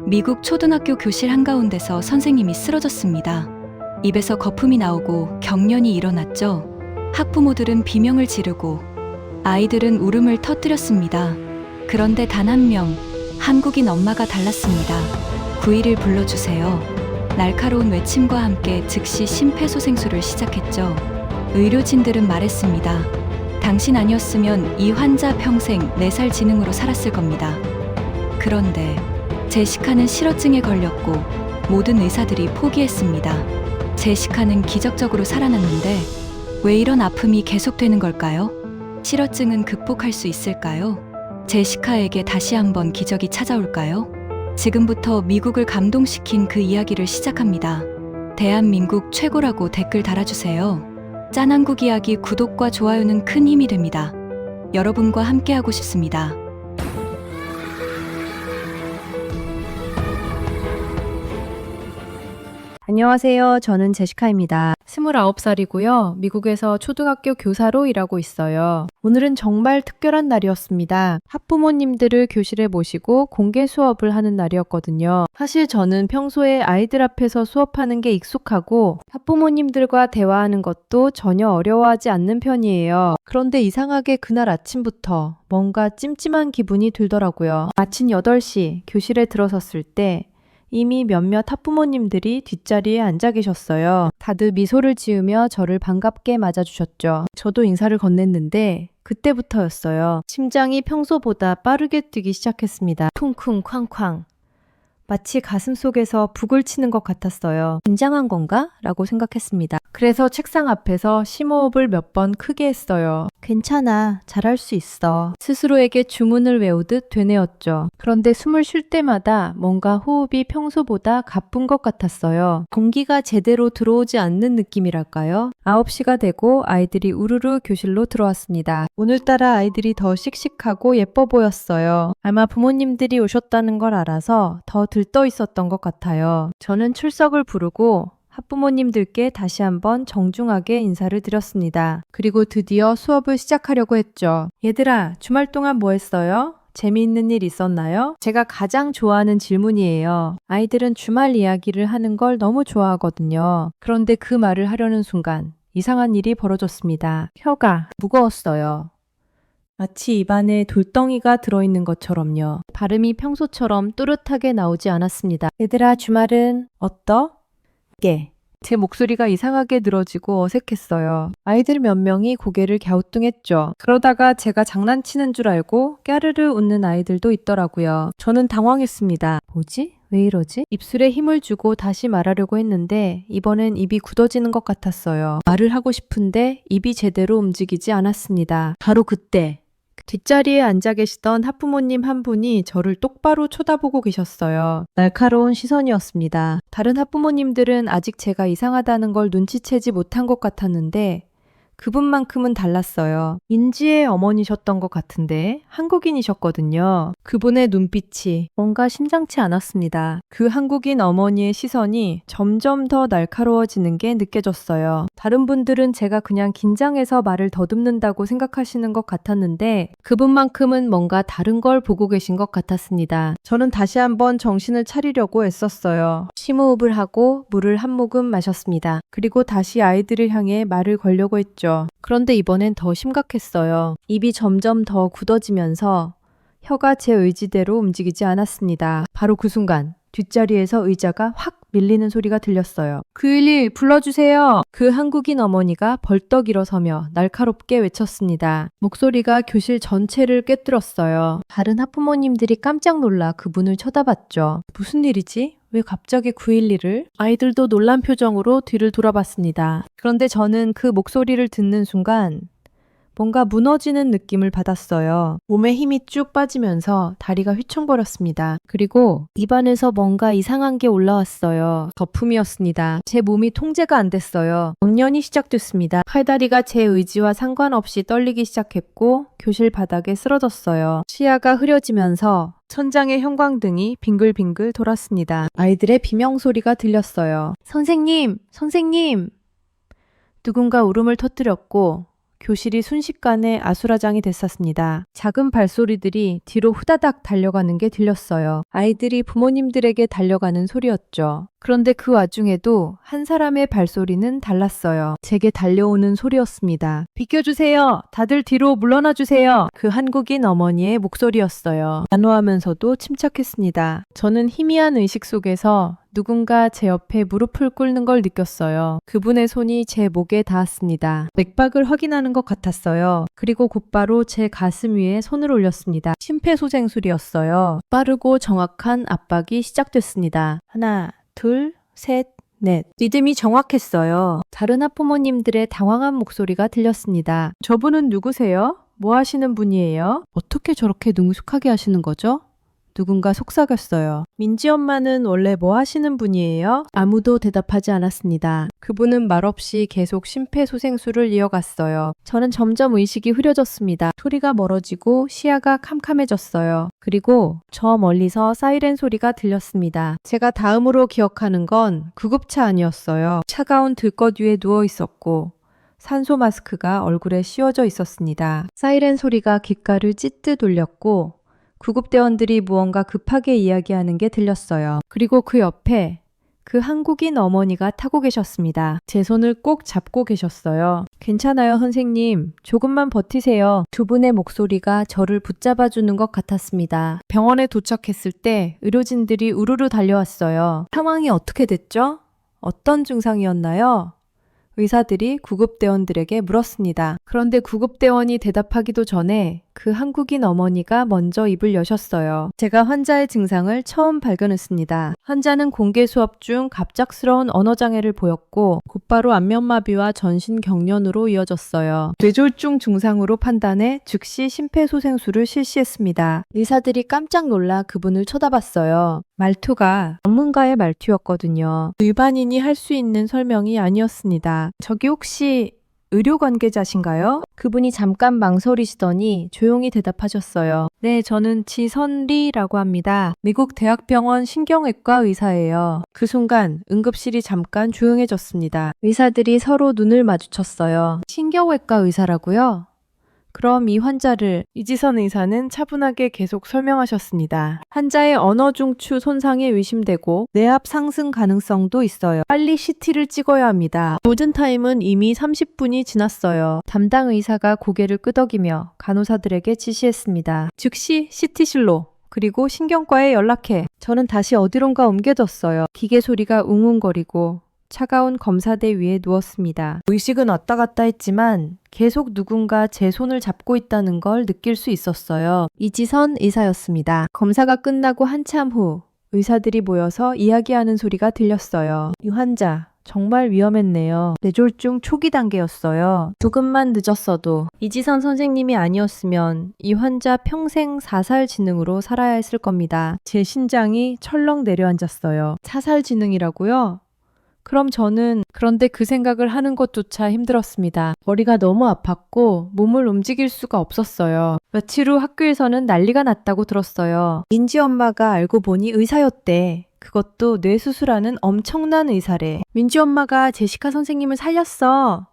미국 초등학교 교실 한가운데서 선생님이 쓰러졌습니다. 입에서 거품이 나오고 경련이 일어났죠. 학부모들은 비명을 지르고 아이들은 울음을 터뜨렸습니다. 그런데 단 한 명, 한국인 엄마가 달랐습니다. 911 불러주세요. 날카로운 외침과 함께 즉시 심폐소생술을 시작했죠. 의료진들은 말했습니다. 당신 아니었으면 이 환자 평생 4살 지능으로 살았을 겁니다. 그런데 제시카는 실어증에 걸렸고 모든 의사들이 포기했습니다. 제시카는 기적적으로 살아났는데 왜 이런 아픔이 계속되는 걸까요? 실어증은 극복할 수 있을까요? 제시카에게 다시 한번 기적이 찾아올까요? 지금부터 미국을 감동시킨 그 이야기를 시작합니다. 대한민국 최고라고 댓글 달아주세요. 짠한국 이야기 구독과 좋아요는 큰 힘이 됩니다. 여러분과 함께하고 싶습니다. 안녕하세요. 저는 제시카입니다. 29살이고요. 미국에서 초등학교 교사로 일하고 있어요. 오늘은 정말 특별한 날이었습니다. 학부모님들을 교실에 모시고 공개 수업을 하는 날이었거든요. 사실 저는 평소에 아이들 앞에서 수업하는 게 익숙하고 학부모님들과 대화하는 것도 전혀 어려워하지 않는 편이에요. 그런데 이상하게 그날 아침부터 뭔가 찜찜한 기분이 들더라고요. 아침 8시 교실에 들어섰을 때 이미 몇몇 학부모님들이 뒷자리에 앉아 계셨어요. 다들 미소를 지으며 저를 반갑게 맞아주셨죠. 저도 인사를 건넸는데 그때부터였어요. 심장이 평소보다 빠르게 뛰기 시작했습니다. 쿵쿵 쾅쾅. 마치 가슴속에서 북을 치는 것 같았어요. 긴장한 건가? 라고 생각했습니다. 그래서 책상 앞에서 심호흡을 몇 번 크게 했어요. 괜찮아. 잘할 수 있어. 스스로에게 주문을 외우듯 되뇌었죠. 그런데 숨을 쉴 때마다 뭔가 호흡이 평소보다 가쁜 것 같았어요. 공기가 제대로 들어오지 않는 느낌이랄까요? 9시가 되고 아이들이 우르르 교실로 들어왔습니다. 오늘따라 아이들이 더 씩씩하고 예뻐 보였어요. 아마 부모님들이 오셨다는 걸 알아서 더 들떠 있었던 것 같아요. 저는 출석을 부르고 학부모님들께 다시 한번 정중하게 인사를 드렸습니다. 그리고 드디어 수업을 시작하려고 했죠. 얘들아, 주말 동안 뭐 했어요? 재미있는 일 있었나요? 제가 가장 좋아하는 질문이에요. 아이들은 주말 이야기를 하는 걸 너무 좋아하거든요. 그런데 그 말을 하려는 순간 이상한 일이 벌어졌습니다. 혀가 무거웠어요. 마치 입안에 돌덩이가 들어있는 것처럼요. 발음이 평소처럼 또렷하게 나오지 않았습니다. 얘들아, 주말은 어떠? 제 목소리가 이상하게 늘어지고 어색했어요. 아이들 몇 명이 고개를 갸우뚱했죠. 그러다가 제가 장난치는 줄 알고 까르르 웃는 아이들도 있더라고요. 저는 당황했습니다. 뭐지? 왜 이러지? 입술에 힘을 주고 다시 말하려고 했는데 이번엔 입이 굳어지는 것 같았어요. 말을 하고 싶은데 입이 제대로 움직이지 않았습니다. 바로 그때 뒷자리에 앉아 계시던 학부모님 한 분이 저를 똑바로 쳐다보고 계셨어요. 날카로운 시선이었습니다. 다른 학부모님들은 아직 제가 이상하다는 걸 눈치채지 못한 것 같았는데 그분만큼은 달랐어요. 인지의 어머니셨던 것 같은데 한국인이셨거든요. 그분의 눈빛이 뭔가 심상치 않았습니다. 그 한국인 어머니의 시선이 점점 더 날카로워지는 게 느껴졌어요. 다른 분들은 제가 그냥 긴장해서 말을 더듬는다고 생각하시는 것 같았는데 그분만큼은 뭔가 다른 걸 보고 계신 것 같았습니다. 저는 다시 한번 정신을 차리려고 애썼어요. 심호흡을 하고 물을 한 모금 마셨습니다. 그리고 다시 아이들을 향해 말을 걸려고 했죠. 그런데 이번엔 더 심각했어요. 입이 점점 더 굳어지면서 혀가 제 의지대로 움직이지 않았습니다. 바로 그 순간 뒷자리에서 의자가 확 밀리는 소리가 들렸어요. 911 불러주세요. 그 한국인 어머니가 벌떡 일어서며 날카롭게 외쳤습니다. 목소리가 교실 전체를 꿰뚫었어요. 다른 학부모님들이 깜짝 놀라 그분을 쳐다봤죠. 무슨 일이지? 왜 갑자기 911을? 아이들도 놀란 표정으로 뒤를 돌아봤습니다. 그런데 저는 그 목소리를 듣는 순간 뭔가 무너지는 느낌을 받았어요. 몸에 힘이 쭉 빠지면서 다리가 휘청거렸습니다. 그리고 입안에서 뭔가 이상한 게 올라왔어요. 거품이었습니다. 제 몸이 통제가 안 됐어요. 경련이 시작됐습니다. 팔다리가 제 의지와 상관없이 떨리기 시작했고 교실 바닥에 쓰러졌어요. 시야가 흐려지면서 천장의 형광등이 빙글빙글 돌았습니다. 아이들의 비명소리가 들렸어요. 선생님! 선생님! 누군가 울음을 터뜨렸고 교실이 순식간에 아수라장이 됐었습니다. 작은 발소리들이 뒤로 후다닥 달려가는 게 들렸어요. 아이들이 부모님들에게 달려가는 소리였죠. 그런데 그 와중에도 한 사람의 발소리는 달랐어요. 제게 달려오는 소리였습니다. 비켜주세요. 다들 뒤로 물러나 주세요. 그 한국인 어머니의 목소리였어요. 단호하면서도 침착했습니다. 저는 희미한 의식 속에서 누군가 제 옆에 무릎을 꿇는 걸 느꼈어요. 그분의 손이 제 목에 닿았습니다. 맥박을 확인하는 것 같았어요. 그리고 곧바로 제 가슴 위에 손을 올렸습니다. 심폐소생술이었어요. 빠르고 정확한 압박이 시작됐습니다. 하나, 둘, 셋, 넷. 리듬이 정확했어요. 다른 학부모님들의 당황한 목소리가 들렸습니다. 저분은 누구세요? 뭐 하시는 분이에요? 어떻게 저렇게 능숙하게 하시는 거죠? 누군가 속삭였어요. 민지 엄마는 원래 뭐 하시는 분이에요? 아무도 대답하지 않았습니다. 그분은 말없이 계속 심폐소생술을 이어갔어요. 저는 점점 의식이 흐려졌습니다. 소리가 멀어지고 시야가 캄캄해졌어요. 그리고 저 멀리서 사이렌 소리가 들렸습니다. 제가 다음으로 기억하는 건 구급차 안이었어요. 차가운 들것 위에 누워 있었고 산소 마스크가 얼굴에 씌워져 있었습니다. 사이렌 소리가 귓가를 찢듯 울렸고 구급대원들이 무언가 급하게 이야기하는 게 들렸어요. 그리고 그 옆에 그 한국인 어머니가 타고 계셨습니다. 제 손을 꼭 잡고 계셨어요. 괜찮아요, 선생님. 조금만 버티세요. 두 분의 목소리가 저를 붙잡아주는 것 같았습니다. 병원에 도착했을 때 의료진들이 우르르 달려왔어요. 상황이 어떻게 됐죠? 어떤 증상이었나요? 의사들이 구급대원들에게 물었습니다. 그런데 구급대원이 대답하기도 전에 그 한국인 어머니가 먼저 입을 여셨어요. 제가 환자의 증상을 처음 발견했습니다. 환자는 공개 수업 중 갑작스러운 언어장애를 보였고 곧바로 안면마비와 전신경련으로 이어졌어요. 뇌졸중 증상으로 판단해 즉시 심폐소생술을 실시했습니다. 의사들이 깜짝 놀라 그분을 쳐다봤어요. 말투가 전문가의 말투였거든요. 일반인이 할 수 있는 설명이 아니었습니다. 저기 혹시 의료 관계자신가요? 그분이 잠깐 망설이시더니 조용히 대답하셨어요. 네, 저는 지선리라고 합니다. 미국 대학병원 신경외과 의사예요. 그 순간 응급실이 잠깐 조용해졌습니다. 의사들이 서로 눈을 마주쳤어요. 신경외과 의사라고요? 그럼 이 환자를 이지선 의사는 차분하게 계속 설명하셨습니다. 환자의 언어 중추 손상이 의심되고 뇌압 상승 가능성도 있어요. 빨리 CT를 찍어야 합니다. 모든 타임은 이미 30분이 지났어요. 담당 의사가 고개를 끄덕이며 간호사들에게 지시했습니다. 즉시 CT실로 그리고 신경과에 연락해. 저는 다시 어디론가 옮겨졌어요. 기계 소리가 웅웅거리고 차가운 검사대 위에 누웠습니다. 의식은 왔다 갔다 했지만 계속 누군가 제 손을 잡고 있다는 걸 느낄 수 있었어요. 이지선 의사였습니다. 검사가 끝나고 한참 후 의사들이 모여서 이야기하는 소리가 들렸어요. 이 환자 정말 위험했네요. 뇌졸중 초기 단계였어요. 조금만 늦었어도 이지선 선생님이 아니었으면 이 환자 평생 사살 지능으로 살아야 했을 겁니다. 제 심장이 철렁 내려앉았어요. 사살 지능이라고요? 그럼 저는 그런데 그 생각을 하는 것조차 힘들었습니다. 머리가 너무 아팠고 몸을 움직일 수가 없었어요. 며칠 후 학교에서는 난리가 났다고 들었어요. 민지 엄마가 알고 보니 의사였대. 그것도 뇌수술하는 엄청난 의사래. 민지 엄마가 제시카 선생님을 살렸어.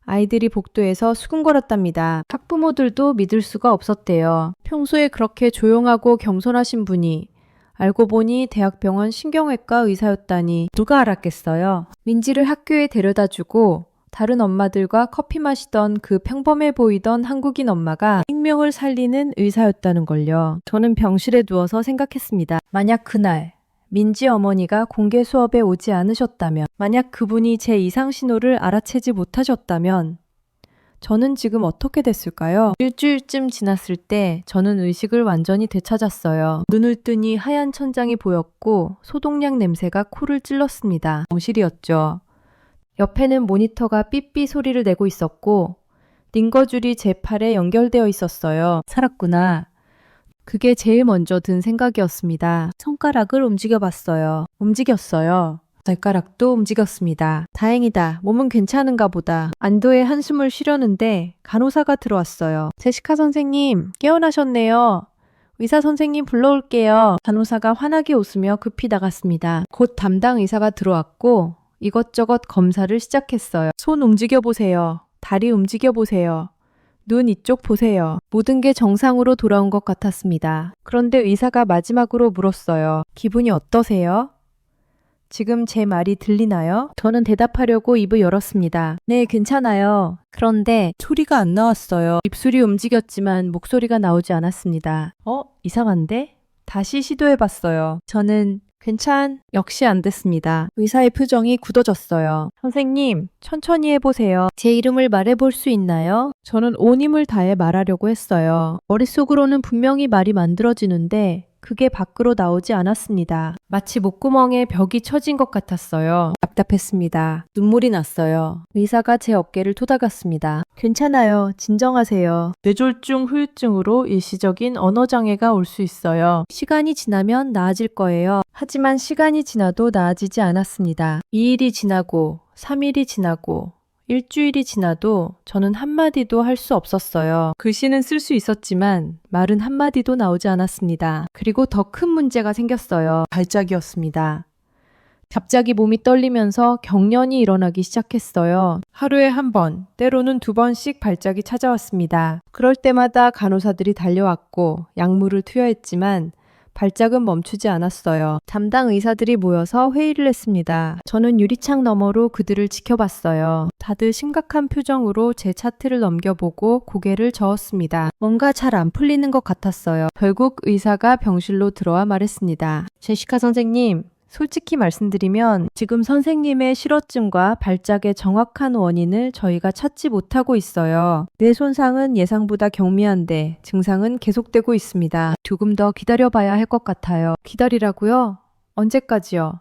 아이들이 복도에서 수군거렸답니다. 학부모들도 믿을 수가 없었대요. 평소에 그렇게 조용하고 겸손하신 분이 알고 보니 대학병원 신경외과 의사였다니 누가 알았겠어요. 민지를 학교에 데려다주고 다른 엄마들과 커피 마시던 그 평범해 보이던 한국인 엄마가 생명을 살리는 의사였다는 걸요. 저는 병실에 누워서 생각했습니다. 만약 그날 민지 어머니가 공개 수업에 오지 않으셨다면, 만약 그분이 제 이상 신호를 알아채지 못하셨다면 저는 지금 어떻게 됐을까요? 일주일쯤 지났을 때 저는 의식을 완전히 되찾았어요. 눈을 뜨니 하얀 천장이 보였고 소독약 냄새가 코를 찔렀습니다. 병실이었죠. 옆에는 모니터가 삐삐 소리를 내고 있었고 링거줄이 제 팔에 연결되어 있었어요. 살았구나. 그게 제일 먼저 든 생각이었습니다. 손가락을 움직여봤어요. 움직였어요. 발가락도 움직였습니다. 다행이다. 몸은 괜찮은가 보다. 안도의 한숨을 쉬려는데 간호사가 들어왔어요. 제시카 선생님, 깨어나셨네요. 의사 선생님 불러올게요. 간호사가 환하게 웃으며 급히 나갔습니다. 곧 담당 의사가 들어왔고 이것저것 검사를 시작했어요. 손 움직여보세요. 다리 움직여 보세요. 눈 이쪽 보세요. 모든 게 정상으로 돌아온 것 같았습니다. 그런데 의사가 마지막으로 물었어요. 기분이 어떠세요? 지금 제 말이 들리나요? 저는 대답하려고 입을 열었습니다. 네, 괜찮아요. 그런데 소리가 안 나왔어요. 입술이 움직였지만 목소리가 나오지 않았습니다. 이상한데? 다시 시도해봤어요. 저는 역시 안 됐습니다. 의사의 표정이 굳어졌어요. 선생님, 천천히 해보세요. 제 이름을 말해볼 수 있나요? 저는 온 힘을 다해 말하려고 했어요. 머릿속으로는 분명히 말이 만들어지는데 그게 밖으로 나오지 않았습니다. 마치 목구멍에 벽이 쳐진 것 같았어요. 답답했습니다. 눈물이 났어요. 의사가 제 어깨를 토닥았습니다. 괜찮아요. 진정하세요. 뇌졸중 후유증으로 일시적인 언어장애가 올 수 있어요. 시간이 지나면 나아질 거예요. 하지만 시간이 지나도 나아지지 않았습니다. 2일이 지나고 3일이 지나고 일주일이 지나도 저는 한마디도 할 수 없었어요. 글씨는 쓸 수 있었지만 말은 한마디도 나오지 않았습니다. 그리고 더 큰 문제가 생겼어요. 발작이었습니다. 갑자기 몸이 떨리면서 경련이 일어나기 시작했어요. 하루에 한 번, 때로는 2번씩 발작이 찾아왔습니다. 그럴 때마다 간호사들이 달려왔고 약물을 투여했지만 발작은 멈추지 않았어요. 담당 의사들이 모여서 회의를 했습니다. 저는 유리창 너머로 그들을 지켜봤어요. 다들 심각한 표정으로 제 차트를 넘겨보고 고개를 저었습니다. 뭔가 잘 안 풀리는 것 같았어요. 결국 의사가 병실로 들어와 말했습니다. 제시카 선생님, 솔직히 말씀드리면 지금 선생님의 실어증과 발작의 정확한 원인을 저희가 찾지 못하고 있어요. 뇌 손상은 예상보다 경미한데 증상은 계속되고 있습니다. 조금 더 기다려봐야 할 것 같아요. 기다리라고요? 언제까지요?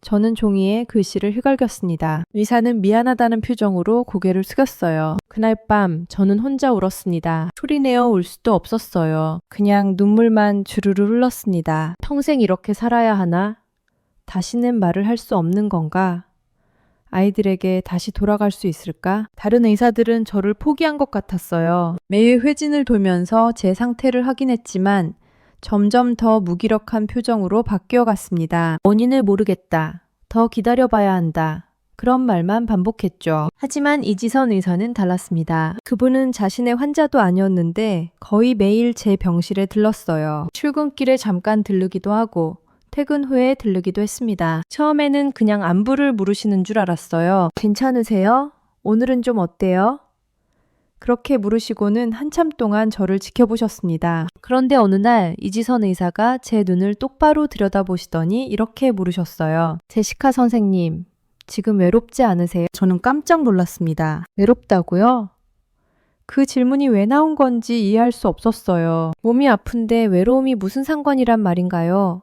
저는 종이에 글씨를 휘갈겼습니다. 의사는 미안하다는 표정으로 고개를 숙였어요. 그날 밤 저는 혼자 울었습니다. 소리내어 울 수도 없었어요. 그냥 눈물만 주르르 흘렀습니다. 평생 이렇게 살아야 하나? 다시는 말을 할 수 없는 건가? 아이들에게 다시 돌아갈 수 있을까? 다른 의사들은 저를 포기한 것 같았어요. 매일 회진을 돌면서 제 상태를 확인했지만 점점 더 무기력한 표정으로 바뀌어 갔습니다. 원인을 모르겠다. 더 기다려봐야 한다. 그런 말만 반복했죠. 하지만 이지선 의사는 달랐습니다. 그분은 자신의 환자도 아니었는데 거의 매일 제 병실에 들렀어요. 출근길에 잠깐 들르기도 하고 퇴근 후에 들르기도 했습니다. 처음에는 그냥 안부를 물으시는 줄 알았어요. 괜찮으세요? 오늘은 좀 어때요? 그렇게 물으시고는 한참 동안 저를 지켜보셨습니다. 그런데 어느 날 이지선 의사가 제 눈을 똑바로 들여다보시더니 이렇게 물으셨어요. 제시카 선생님, 지금 외롭지 않으세요? 저는 깜짝 놀랐습니다. 외롭다고요? 그 질문이 왜 나온 건지 이해할 수 없었어요. 몸이 아픈데 외로움이 무슨 상관이란 말인가요?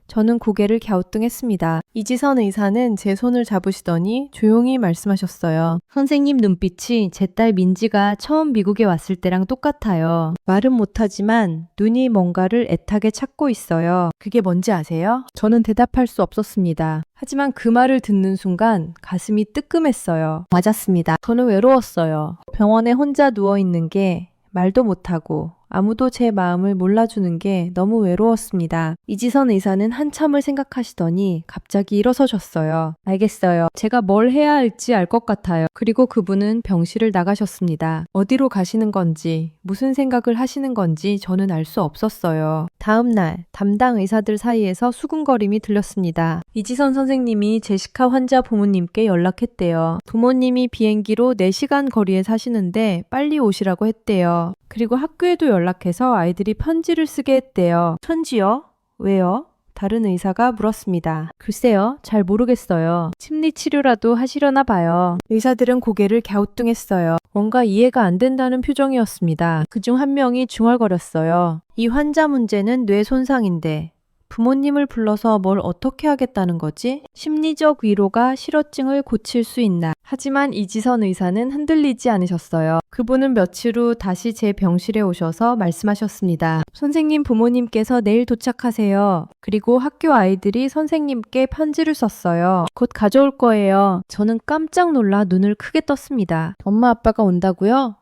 저는 고개를 갸우뚱했습니다. 이지선 의사는 제 손을 잡으시더니 조용히 말씀하셨어요. 선생님 눈빛이 제 딸 민지가 처음 미국에 왔을 때랑 똑같아요. 말은 못하지만 눈이 뭔가를 애타게 찾고 있어요. 그게 뭔지 아세요? 저는 대답할 수 없었습니다. 하지만 그 말을 듣는 순간 가슴이 뜨끔했어요. 맞았습니다. 저는 외로웠어요. 병원에 혼자 누워있는 게 말도 못하고 아무도 제 마음을 몰라주는 게 너무 외로웠습니다. 이지선 의사는 한참을 생각하시더니 갑자기 일어서셨어요. 알겠어요. 제가 뭘 해야 할지 알 것 같아요. 그리고 그분은 병실을 나가셨습니다. 어디로 가시는 건지, 무슨 생각을 하시는 건지 저는 알 수 없었어요. 다음 날 담당 의사들 사이에서 수군거림이 들렸습니다. 이지선 선생님이 제시카 환자 부모님께 연락했대요. 부모님이 비행기로 4시간 거리에 사시는데 빨리 오시라고 했대요. 그리고 학교에도 연락해서 아이들이 편지를 쓰게 했대요. 편지요? 왜요? 다른 의사가 물었습니다. 글쎄요, 잘 모르겠어요. 심리치료라도 하시려나 봐요. 의사들은 고개를 갸우뚱했어요. 뭔가 이해가 안 된다는 표정이었습니다. 그중 한 명이 중얼거렸어요. 이 환자 문제는 뇌 손상인데 부모님을 불러서 뭘 어떻게 하겠다는 거지? 심리적 위로가 실어증을 고칠 수 있나? 하지만 이지선 의사는 흔들리지 않으셨어요. 그분은 며칠 후 다시 제 병실에 오셔서 말씀하셨습니다. 선생님 부모님께서 내일 도착하세요. 그리고 학교 아이들이 선생님께 편지를 썼어요. 곧 가져올 거예요. 저는 깜짝 놀라 눈을 크게 떴습니다. 엄마 아빠가 온다고요?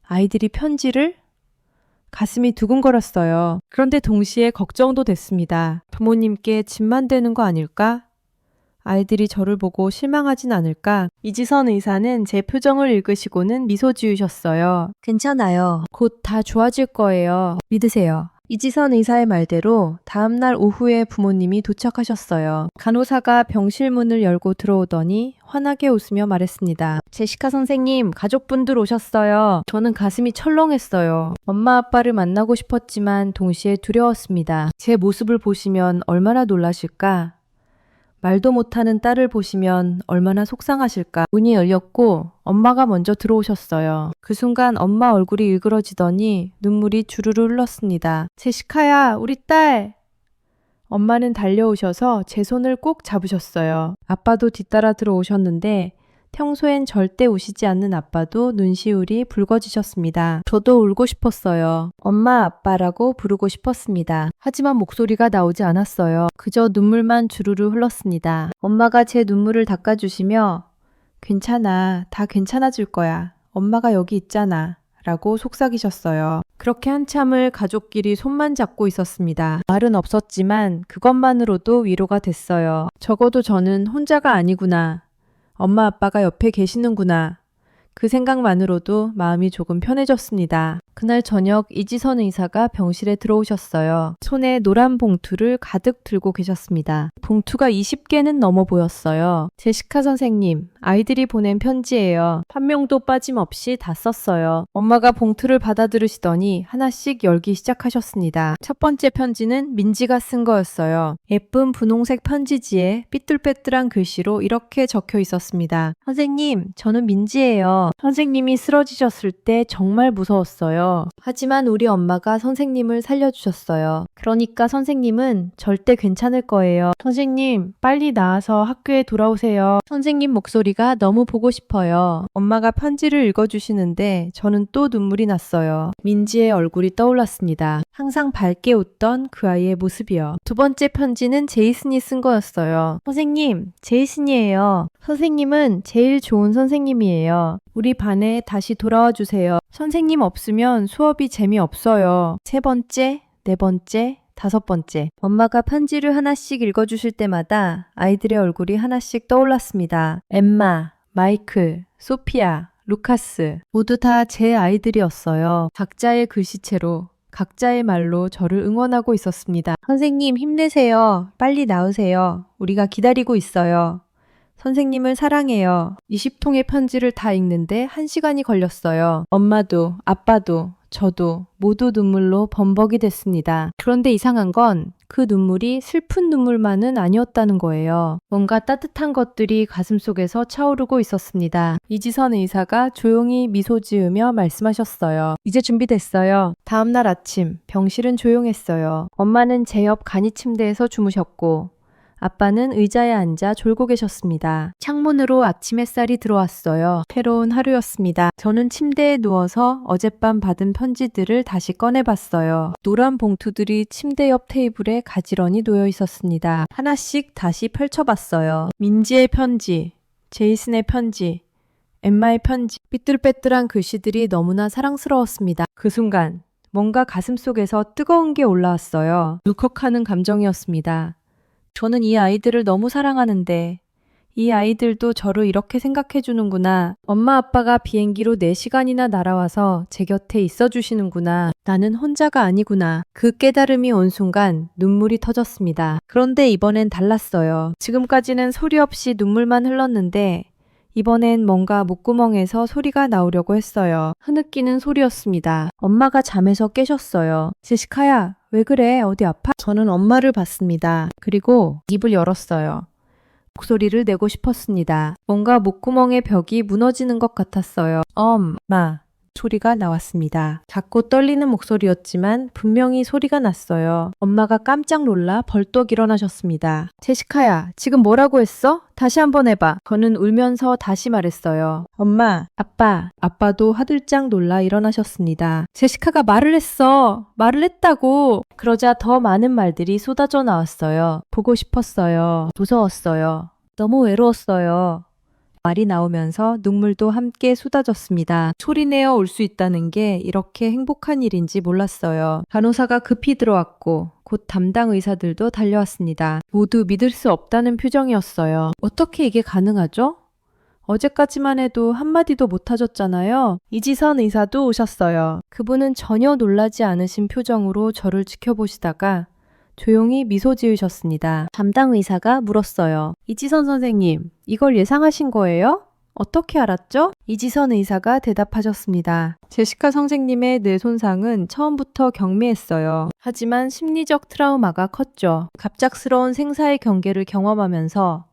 아이들이 편지를? 가슴이 두근거렸어요. 그런데 동시에 걱정도 됐습니다. 부모님께 짐만 되는 거 아닐까? 아이들이 저를 보고 실망하진 않을까? 이지선 의사는 제 표정을 읽으시고는 미소 지으셨어요. 괜찮아요. 곧 다 좋아질 거예요. 믿으세요. 이지선 의사의 말대로 다음날 오후에 부모님이 도착하셨어요. 간호사가 병실 문을 열고 들어오더니 환하게 웃으며 말했습니다. 제시카 선생님, 가족분들 오셨어요. 저는 가슴이 철렁했어요. 엄마 아빠를 만나고 싶었지만 동시에 두려웠습니다. 제 모습을 보시면 얼마나 놀라실까? 말도 못하는 딸을 보시면 얼마나 속상하실까. 문이 열렸고 엄마가 먼저 들어오셨어요. 그 순간 엄마 얼굴이 일그러지더니 눈물이 주르르 흘렀습니다. 제시카야, 우리 딸! 엄마는 달려오셔서 제 손을 꼭 잡으셨어요. 아빠도 뒤따라 들어오셨는데 평소엔 절대 우시지 않는 아빠도 눈시울이 붉어지셨습니다. 저도 울고 싶었어요. 엄마, 아빠라고 부르고 싶었습니다. 하지만 목소리가 나오지 않았어요. 그저 눈물만 주르르 흘렀습니다. 엄마가 제 눈물을 닦아주시며 괜찮아, 다 괜찮아질 거야. 엄마가 여기 있잖아. 라고 속삭이셨어요. 그렇게 한참을 가족끼리 손만 잡고 있었습니다. 말은 없었지만 그것만으로도 위로가 됐어요. 적어도 저는 혼자가 아니구나. 엄마 아빠가 옆에 계시는구나. 그 생각만으로도 마음이 조금 편해졌습니다. 그날 저녁 이지선 의사가 병실에 들어오셨어요. 손에 노란 봉투를 가득 들고 계셨습니다. 봉투가 20개는 넘어 보였어요. 제시카 선생님, 아이들이 보낸 편지예요. 한 명도 빠짐없이 다 썼어요. 엄마가 봉투를 받아들으시더니 하나씩 열기 시작하셨습니다. 첫 번째 편지는 민지가 쓴 거였어요. 예쁜 분홍색 편지지에 삐뚤빼뚤한 글씨로 이렇게 적혀 있었습니다. 선생님, 저는 민지예요. 선생님이 쓰러지셨을 때 정말 무서웠어요. 하지만 우리 엄마가 선생님을 살려주셨어요. 그러니까 선생님은 절대 괜찮을 거예요. 선생님, 빨리 나와서 학교에 돌아오세요. 선생님 목소리가 너무 보고 싶어요. 엄마가 편지를 읽어주시는데 저는 또 눈물이 났어요. 민지의 얼굴이 떠올랐습니다. 항상 밝게 웃던 그 아이의 모습이요. 두 번째 편지는 제이슨이 쓴 거였어요. 선생님, 제이슨이에요. 선생님은 제일 좋은 선생님이에요. 우리 반에 다시 돌아와 주세요. 선생님 없으면 수업이 재미없어요. 세 번째, 네 번째, 다섯 번째. 엄마가 편지를 하나씩 읽어주실 때마다 아이들의 얼굴이 하나씩 떠올랐습니다. 엠마, 마이클, 소피아, 루카스. 모두 다 제 아이들이었어요. 각자의 글씨체로, 각자의 말로 저를 응원하고 있었습니다. 선생님 힘내세요. 빨리 나으세요. 우리가 기다리고 있어요. 선생님을 사랑해요. 20통의 편지를 다 읽는데 1시간이 걸렸어요. 엄마도, 아빠도, 저도 모두 눈물로 범벅이 됐습니다. 그런데 이상한 건 그 눈물이 슬픈 눈물만은 아니었다는 거예요. 뭔가 따뜻한 것들이 가슴속에서 차오르고 있었습니다. 이지선 의사가 조용히 미소 지으며 말씀하셨어요. 이제 준비됐어요. 다음날 아침 병실은 조용했어요. 엄마는 제 옆 간이 침대에서 주무셨고 아빠는 의자에 앉아 졸고 계셨습니다. 창문으로 아침 햇살이 들어왔어요. 새로운 하루였습니다. 저는 침대에 누워서 어젯밤 받은 편지들을 다시 꺼내봤어요. 노란 봉투들이 침대 옆 테이블에 가지런히 놓여 있었습니다. 하나씩 다시 펼쳐봤어요. 민지의 편지, 제이슨의 편지, 엠마의 편지, 삐뚤빼뚤한 글씨들이 너무나 사랑스러웠습니다. 그 순간 뭔가 가슴속에서 뜨거운 게 올라왔어요. 울컥하는 감정이었습니다. 저는 이 아이들을 너무 사랑하는데 이 아이들도 저를 이렇게 생각해 주는구나. 엄마 아빠가 비행기로 4시간이나 날아와서 제 곁에 있어 주시는구나. 나는 혼자가 아니구나. 그 깨달음이 온 순간 눈물이 터졌습니다. 그런데 이번엔 달랐어요. 지금까지는 소리 없이 눈물만 흘렀는데 이번엔 뭔가 목구멍에서 소리가 나오려고 했어요. 흐느끼는 소리였습니다. 엄마가 잠에서 깨셨어요. 제시카야, 왜 그래? 어디 아파? 저는 엄마를 봤습니다. 그리고 입을 열었어요. 목소리를 내고 싶었습니다. 뭔가 목구멍의 벽이 무너지는 것 같았어요. 엄마. 소리가 나왔습니다. 작고 떨리는 목소리였지만 분명히 소리가 났어요. 엄마가 깜짝 놀라 벌떡 일어나셨습니다. 제시카야, 지금 뭐라고 했어? 다시 한번 해봐. 저는 울면서 다시 말했어요. 엄마, 아빠. 아빠도 화들짝 놀라 일어나셨습니다. 제시카가 말을 했어. 말을 했다고. 그러자 더 많은 말들이 쏟아져 나왔어요. 보고 싶었어요. 무서웠어요. 너무 외로웠어요. 말이 나오면서 눈물도 함께 쏟아졌습니다. 소리내어 울 수 있다는 게 이렇게 행복한 일인지 몰랐어요. 간호사가 급히 들어왔고 곧 담당 의사들도 달려왔습니다. 모두 믿을 수 없다는 표정이었어요. 어떻게 이게 가능하죠? 어제까지만 해도 한마디도 못 하셨잖아요. 이지선 의사도 오셨어요. 그분은 전혀 놀라지 않으신 표정으로 저를 지켜보시다가 조용히 미소 지으셨습니다. 담당 의사가 물었어요. 이지선 선생님, 이걸 예상하신 거예요? 어떻게 알았죠? 이지선 의사가 대답하셨습니다. 제시카 선생님의 뇌 손상은 처음부터 경미했어요. 하지만 심리적 트라우마가 컸죠. 갑작스러운 생사의 경계를 경험하면서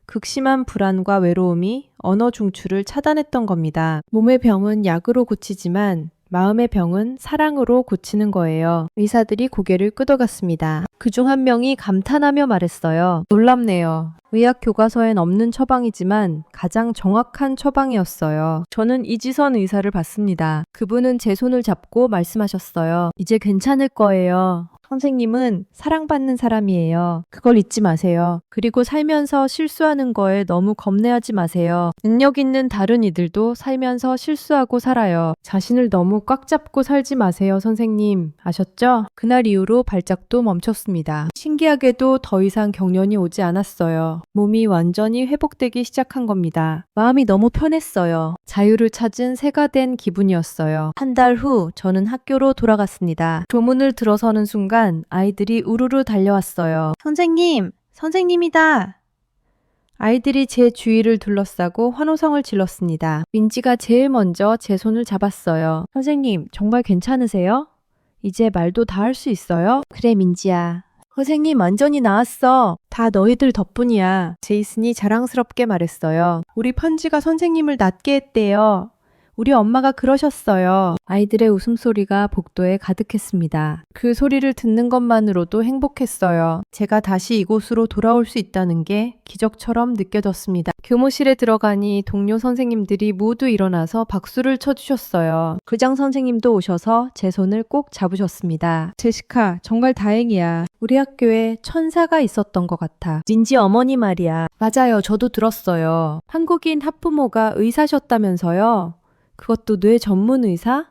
극심한 불안과 외로움이 언어 중추를 차단했던 겁니다. 몸의 병은 약으로 고치지만 마음의 병은 사랑으로 고치는 거예요. 의사들이 고개를 끄덕였습니다. 그중 한 명이 감탄하며 말했어요. 놀랍네요. 의학 교과서엔 없는 처방이지만 가장 정확한 처방이었어요. 저는 이지선 의사를 봤습니다. 그분은 제 손을 잡고 말씀하셨어요. 이제 괜찮을 거예요. 선생님은 사랑받는 사람이에요. 그걸 잊지 마세요. 그리고 살면서 실수하는 거에 너무 겁내하지 마세요. 능력 있는 다른 이들도 살면서 실수하고 살아요. 자신을 너무 꽉 잡고 살지 마세요, 선생님. 아셨죠? 그날 이후로 발작도 멈췄습니다. 신기하게도 더 이상 경련이 오지 않았어요. 몸이 완전히 회복되기 시작한 겁니다. 마음이 너무 편했어요. 자유를 찾은 새가 된 기분이었어요. 한 달 후 저는 학교로 돌아갔습니다. 조문을 들어서는 순간 아이들이 우르르 달려왔어요. 선생님! 선생님이다! 아이들이 제 주위를 둘러싸고 환호성을 질렀습니다. 민지가 제일 먼저 제 손을 잡았어요. 선생님, 정말 괜찮으세요? 이제 말도 다 할 수 있어요? 그래, 민지야. 선생님, 완전히 나았어. 다 너희들 덕분이야. 제이슨이 자랑스럽게 말했어요. 우리 편지가 선생님을 낫게 했대요. 우리 엄마가 그러셨어요. 아이들의 웃음소리가 복도에 가득했습니다. 그 소리를 듣는 것만으로도 행복했어요. 제가 다시 이곳으로 돌아올 수 있다는 게 기적처럼 느껴졌습니다. 교무실에 들어가니 동료 선생님들이 모두 일어나서 박수를 쳐주셨어요. 교장 선생님도 오셔서 제 손을 꼭 잡으셨습니다. 제시카, 정말 다행이야. 우리 학교에 천사가 있었던 것 같아. 민지 어머니 말이야. 맞아요. 저도 들었어요. 한국인 학부모가 의사셨다면서요? 그것도 뇌 전문 의사?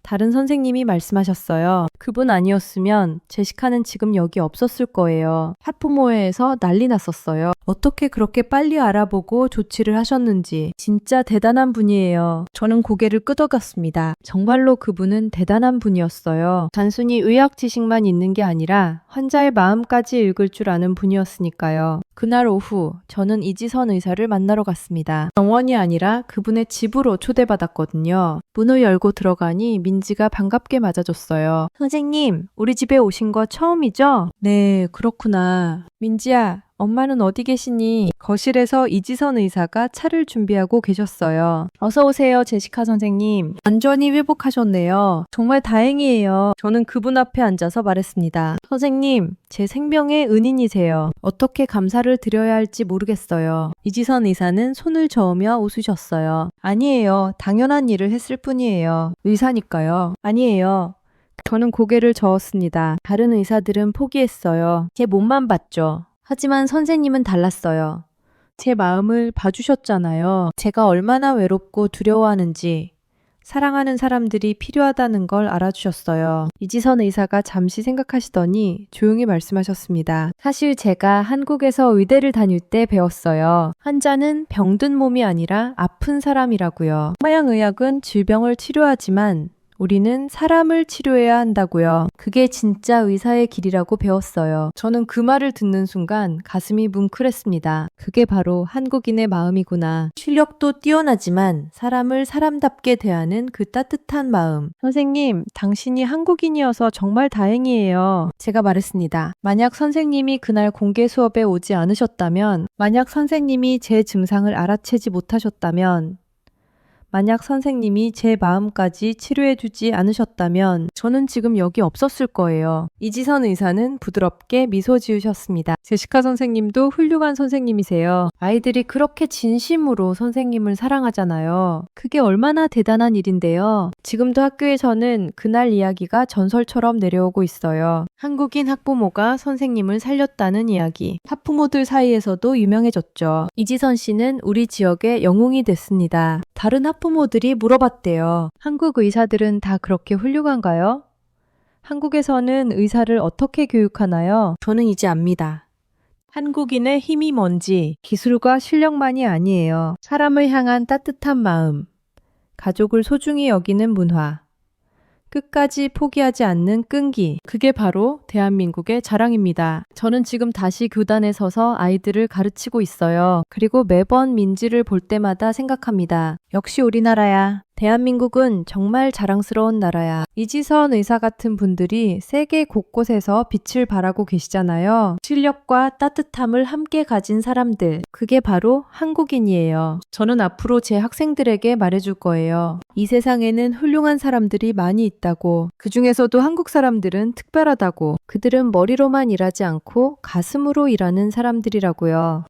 다른 선생님이 말씀하셨어요. 그분 아니었으면 제시카는 지금 여기 없었을 거예요. 학부모회에서 난리 났었어요. 어떻게 그렇게 빨리 알아보고 조치를 하셨는지 진짜 대단한 분이에요. 저는 고개를 끄덕였습니다. 정말로 그분은 대단한 분이었어요. 단순히 의학 지식만 있는 게 아니라 환자의 마음까지 읽을 줄 아는 분이었으니까요. 그날 오후 저는 이지선 의사를 만나러 갔습니다. 병원이 아니라 그분의 집으로 초대받았거든요. 문을 열고 들어가니 민지가 반갑게 맞아줬어요. 선생님, 우리 집에 오신 거 처음이죠? 네, 그렇구나. 민지야, 엄마는 어디 계시니? 거실에서 이지선 의사가 차를 준비하고 계셨어요. 어서 오세요, 제시카 선생님. 완전히 회복하셨네요. 정말 다행이에요. 저는 그분 앞에 앉아서 말했습니다. 선생님, 제 생명의 은인이세요. 어떻게 감사를 드려야 할지 모르겠어요. 이지선 의사는 손을 저으며 웃으셨어요. 아니에요. 당연한 일을 했을 뿐이에요. 의사니까요. 아니에요. 저는 고개를 저었습니다. 다른 의사들은 포기했어요. 제 몸만 봤죠. 하지만 선생님은 달랐어요. 제 마음을 봐주셨잖아요. 제가 얼마나 외롭고 두려워하는지, 사랑하는 사람들이 필요하다는 걸 알아주셨어요. 이지선 의사가 잠시 생각하시더니 조용히 말씀하셨습니다. 사실 제가 한국에서 의대를 다닐 때 배웠어요. 환자는 병든 몸이 아니라 아픈 사람이라고요. 서양의학은 질병을 치료하지만 우리는 사람을 치료해야 한다고요. 그게 진짜 의사의 길이라고 배웠어요. 저는 그 말을 듣는 순간 가슴이 뭉클했습니다. 그게 바로 한국인의 마음이구나. 실력도 뛰어나지만 사람을 사람답게 대하는 그 따뜻한 마음. 선생님, 당신이 한국인이어서 정말 다행이에요. 제가 말했습니다. 만약 선생님이 그날 공개 수업에 오지 않으셨다면, 만약 선생님이 제 증상을 알아채지 못하셨다면, 만약 선생님이 제 마음까지 치료해주지 않으셨다면 저는 지금 여기 없었을 거예요. 이지선 의사는 부드럽게 미소 지으셨습니다. 제시카 선생님도 훌륭한 선생님이세요. 아이들이 그렇게 진심으로 선생님을 사랑하잖아요. 그게 얼마나 대단한 일인데요. 지금도 학교에서는 그날 이야기가 전설처럼 내려오고 있어요. 한국인 학부모가 선생님을 살렸다는 이야기. 학부모들 사이에서도 유명해졌죠. 이지선 씨는 우리 지역의 영웅이 됐습니다. 다른 학부모들이 물어봤대요. 한국 의사들은 다 그렇게 훌륭한가요? 한국에서는 의사를 어떻게 교육하나요? 저는 이제 압니다. 한국인의 힘이 뭔지 기술과 실력만이 아니에요. 사람을 향한 따뜻한 마음, 가족을 소중히 여기는 문화, 끝까지 포기하지 않는 끈기. 그게 바로 대한민국의 자랑입니다. 저는 지금 다시 교단에 서서 아이들을 가르치고 있어요. 그리고 매번 민지를 볼 때마다 생각합니다. 역시 우리나라야. 대한민국은 정말 자랑스러운 나라야. 이지선 의사 같은 분들이 세계 곳곳에서 빛을 발하고 계시잖아요. 실력과 따뜻함을 함께 가진 사람들. 그게 바로 한국인이에요. 저는 앞으로 제 학생들에게 말해줄 거예요. 이 세상에는 훌륭한 사람들이 많이 있다고. 그 중에서도 한국 사람들은 특별하다고. 그들은 머리로만 일하지 않고 가슴으로 일하는 사람들이라고요.